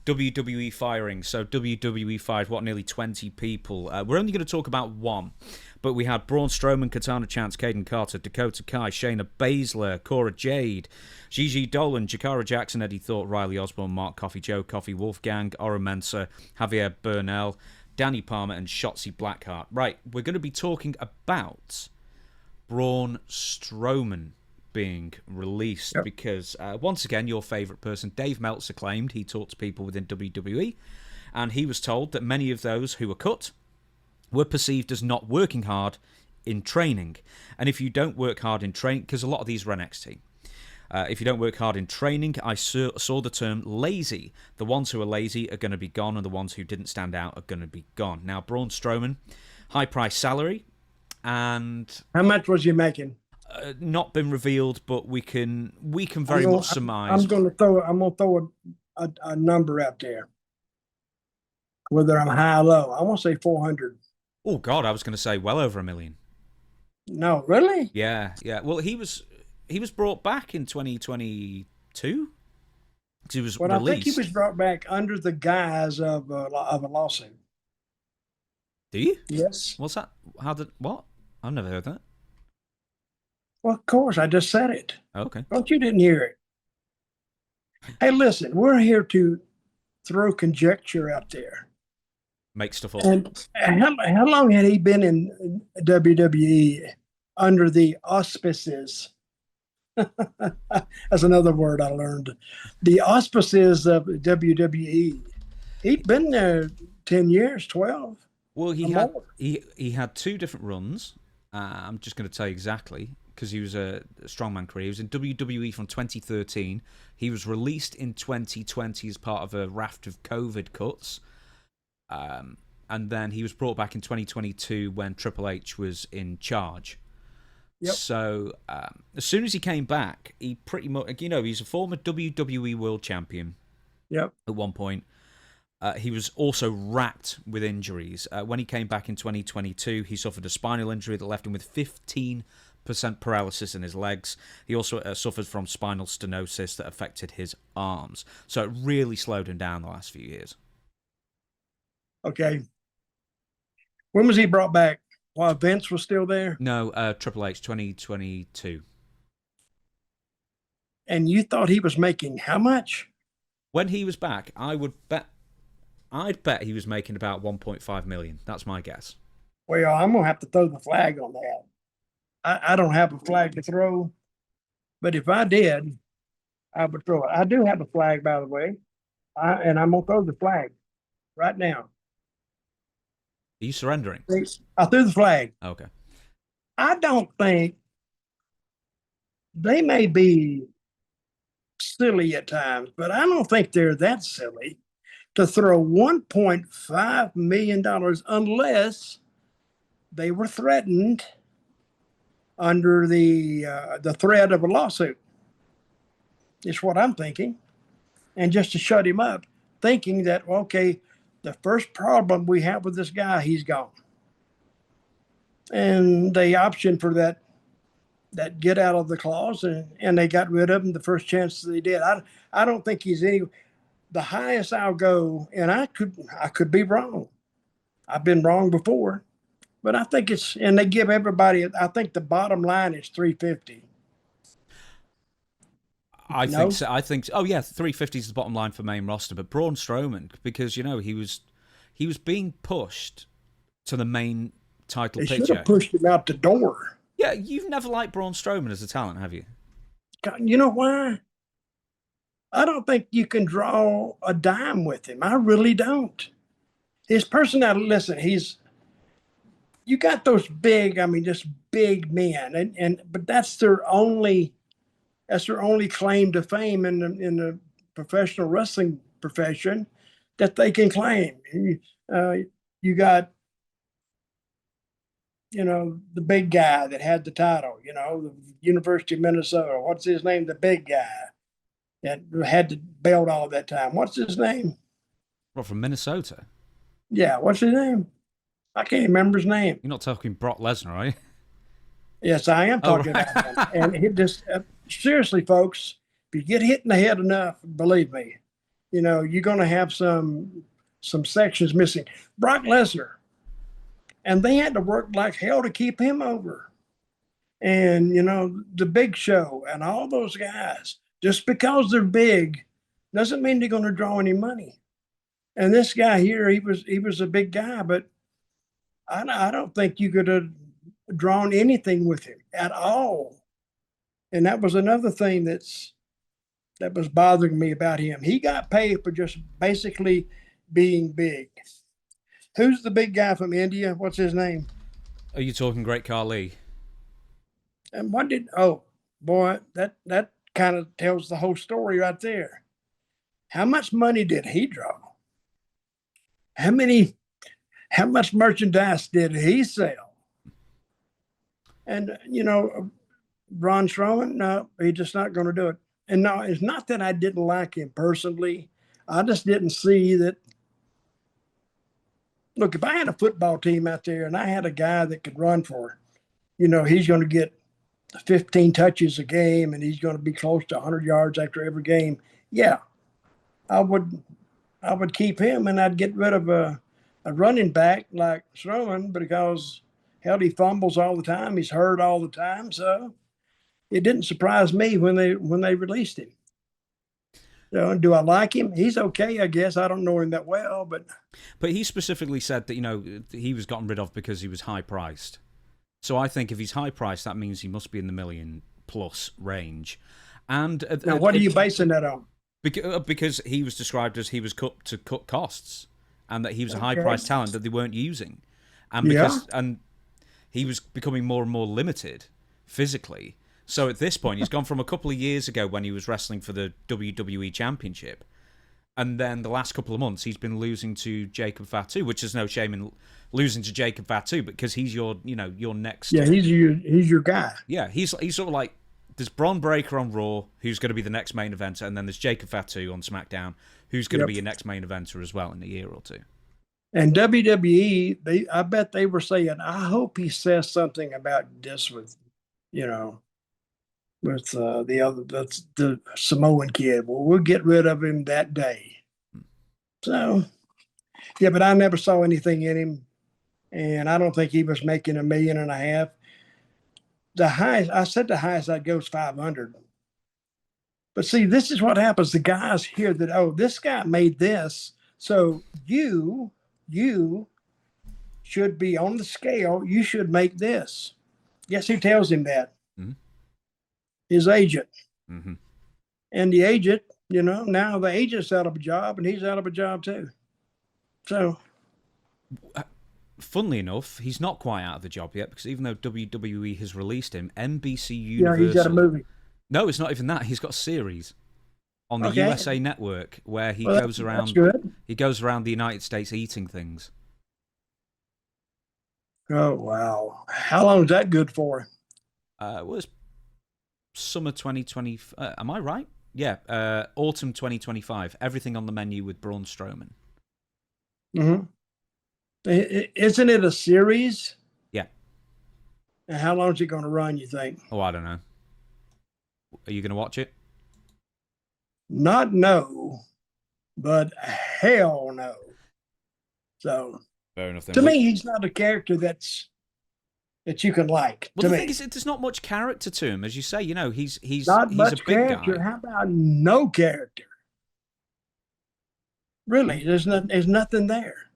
WWE firing. So WWE fired, nearly 20 people. We're only going to talk about one. But we had Braun Strowman, Katana Chance, Caden Carter, Dakota Kai, Shayna Baszler, Cora Jade, Gigi Dolan, Jakara Jackson, Eddie Thorpe, Riley Osborne, Mark Coffey, Joe Coffey, Wolfgang, Ora Mensa, Javier Bernal, Danny Palmer, and Shotzi Blackheart. Right, we're going to be talking about Braun Strowman being released because, once again, your favourite person, Dave Meltzer, claimed he talked to people within WWE, and he was told that many of those who were cut were perceived as not working hard in training. And if you don't work hard in training, because a lot of these are NXT, if you don't work hard in training, I saw the term lazy. The ones who are lazy are going to be gone, and the ones who didn't stand out are going to be gone. Now, Braun Strowman, high price salary, and how much was he making? Not been revealed, but we can very much surmise. I'm going to throw a number out there, whether I'm high or low. I want to say 400. Oh God, I was going to say well over $1 million. No, really? Yeah. Well, he was brought back in 2022. He was released. I think he was brought back under the guise of a lawsuit. Do you? Yes. What's that? What? I've never heard that. Well, of course, I just said it. Okay. Don't you didn't hear it? Hey, listen, we're here to throw conjecture out there. Make stuff up. And how long had he been in WWE under the auspices? That's another word I learned. The auspices of WWE. He'd been there 10 years, 12. Well, he had two different runs. I'm just going to tell you exactly, because he was a strongman career. He was in WWE from 2013. He was released in 2020 as part of a raft of COVID cuts. And then he was brought back in 2022 when Triple H was in charge. Yep. So as soon as he came back, he pretty much, he's a former WWE World Champion. Yep. At one point. He was also racked with injuries. When he came back in 2022, he suffered a spinal injury that left him with 15% paralysis in his legs. He also suffered from spinal stenosis that affected his arms. So it really slowed him down the last few years. Okay. When was he brought back? While Vince was still there? No, Triple H, 2022. And you thought he was making how much? When he was back, I'd bet he was making about 1.5 million. That's my guess. Well, I'm going to have to throw the flag on that. I don't have a flag to throw, but if I did, I would throw it. I do have a flag, by the way, and I'm going to throw the flag right now. Are you surrendering? I threw the flag. Okay. I don't think they may be silly at times, but I don't think they're that silly to throw $1.5 million unless they were threatened under the threat of a lawsuit. It's what I'm thinking. And just to shut him up, thinking that, okay, the first problem we have with this guy, he's gone. And they optioned for that get out of the clause, and they got rid of him the first chance they did. I don't think he's the highest I'll go, and I could be wrong. I've been wrong before, but I think and they give everybody, I think the bottom line is 350. I think so. Oh yeah, 350 is the bottom line for main roster. But Braun Strowman, because he was being pushed to the main title picture. They should have pushed him out the door. Yeah, you've never liked Braun Strowman as a talent, have you? You know why? I don't think you can draw a dime with him. I really don't. His personality. Listen, you got those just big men, but that's their only claim to fame in the professional wrestling profession that they can claim. You got, the big guy that had the title, the University of Minnesota. What's his name? The big guy that had the belt all that time. What's his name? What, from Minnesota? Yeah, what's his name? I can't remember his name. You're not talking Brock Lesnar, are you? Yes, I am talking about him. And he just seriously, folks, if you get hit in the head enough, believe me, you're going to have some sections missing. Brock Lesnar, and they had to work like hell to keep him over. And the Big Show and all those guys, just because they're big doesn't mean they're going to draw any money. And this guy here, he was a big guy, but I don't think you could have drawn anything with him at all. And that was another thing that was bothering me about him. He got paid for just basically being big. Who's the big guy from India? What's his name? Are you talking Great Khali? And oh boy, that kind of tells the whole story right there. How much money did he draw? How much merchandise did he sell? And Braun Strowman, no, he's just not going to do it. And no, it's not that I didn't like him personally. I just didn't see that. Look, if I had a football team out there and I had a guy that could run for, he's going to get 15 touches a game and he's going to be close to 100 yards after every game. Yeah, I would keep him, and I'd get rid of a running back like Strowman because hell, he fumbles all the time. He's hurt all the time. So it didn't surprise me when they released him. So, do I like him? He's okay, I guess. I don't know him that well, but he specifically said that he was gotten rid of because he was high priced. So I think if he's high priced, that means he must be in the $1 million+ range. And now, what are you basing that on? Because he was described as he was cut to cut costs, and that he was a high priced talent that they weren't using, and he was becoming more and more limited physically. So at this point, he's gone from a couple of years ago when he was wrestling for the WWE Championship, and then the last couple of months he's been losing to Jacob Fatu, which is no shame in losing to Jacob Fatu, because he's your next. Yeah, he's your guy. Yeah, he's sort of like, there's Bron Breakker on Raw, who's going to be the next main eventer, and then there's Jacob Fatu on SmackDown, who's going to be your next main eventer as well in a year or two. And WWE, I bet they were saying, I hope he says something about this with the Samoan kid. Well, we'll get rid of him that day. So, yeah, but I never saw anything in him, and I don't think he was making $1.5 million. The highest I'd go is 500. But see, this is what happens. The guys hear that, this guy made this, so you should be on the scale. You should make this. Guess who tells him that? Mm-hmm. His agent. Mm-hmm. And the agent, now the agent's out of a job, and he's out of a job too. So, funnily enough, he's not quite out of the job yet, because even though WWE has released him, NBC Universal... he's got a movie. No, it's not even that. He's got a series on the USA Network where he goes around. That's good. He goes around the United States eating things. Oh wow! How long is that good for? It was summer 2020. Am I right? Yeah, autumn 2025. Everything on the menu with Braun Strowman. Mm-hmm. Isn't it a series? Yeah. And how long is it going to run, you think? Oh, I don't know. Are you going to watch it? Not no, but hell no. So, fair enough. Then. To me, he's not a character that you can like. Well, the thing is, there's not much character to him, as you say. He's not he's much a big character. guy. How about no character? Really, there's nothing there.